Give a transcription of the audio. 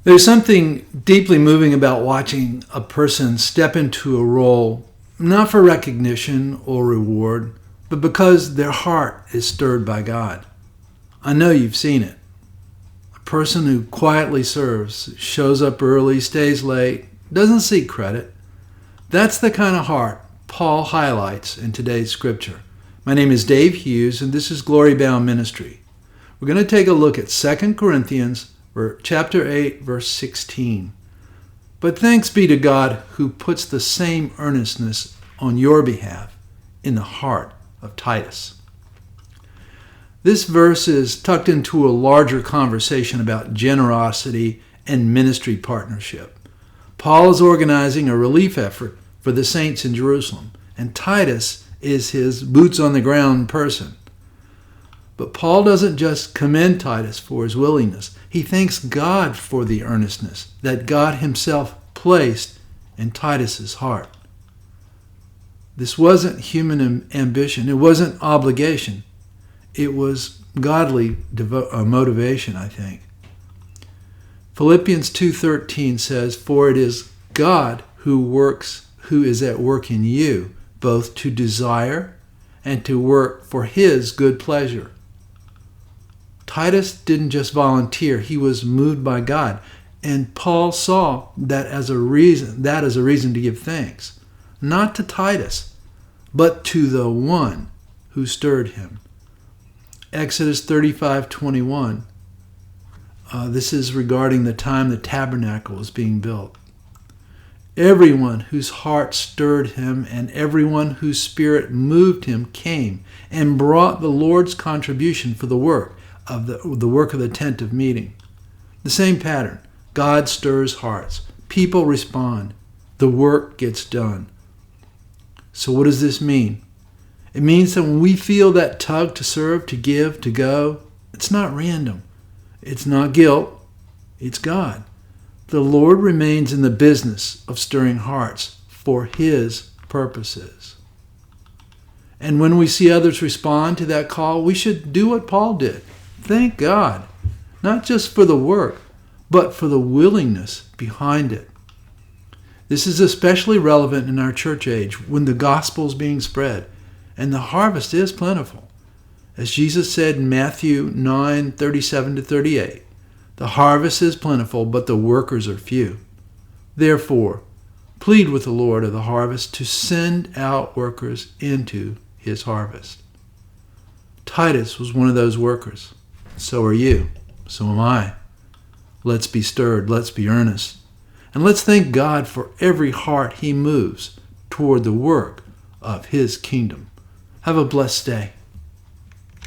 There's something deeply moving about watching a person step into a role, not for recognition or reward, but because their heart is stirred by God. I know you've seen it. A person who quietly serves, shows up early, stays late, doesn't seek credit. That's the kind of heart Paul highlights in today's scripture. My name is Dave Hughes, and this is Glory Bound Ministry. We're going to take a look at 2 Corinthians chapter 8, verse 16. But thanks be to God who puts the same earnestness on your behalf in the heart of Titus. This verse is tucked into a larger conversation about generosity and ministry partnership. Paul is organizing a relief effort for the saints in Jerusalem, and Titus is his boots-on-the-ground person. But Paul doesn't just commend Titus for his willingness. He thanks God for the earnestness that God himself placed in Titus's heart. This wasn't human ambition. It wasn't obligation. It was godly motivation, I think. Philippians 2:13 says, "For it is God who is at work in you, both to desire and to work for his good pleasure." Titus didn't just volunteer, he was moved by God. And Paul saw that as a reason to give thanks, not to Titus, but to the one who stirred him. Exodus 35:21. This is regarding the time the tabernacle was being built. Everyone whose heart stirred him and everyone whose spirit moved him came and brought the Lord's contribution for the work of the tent of meeting. The same pattern. God stirs hearts. People respond. The work gets done. So what does this mean? It means that when we feel that tug to serve, to give, to go, it's not random. It's not guilt. It's God. The Lord remains in the business of stirring hearts for his purposes. And when we see others respond to that call, we should do what Paul did. Thank God, not just for the work, but for the willingness behind it. This is especially relevant in our church age when the gospel is being spread and the harvest is plentiful. As Jesus said in Matthew 9:37-38, the harvest is plentiful, but the workers are few. Therefore, plead with the Lord of the harvest to send out workers into his harvest. Titus was one of those workers. So are you. So am I. Let's be stirred. Let's be earnest. And let's thank God for every heart he moves toward the work of his kingdom. Have a blessed day.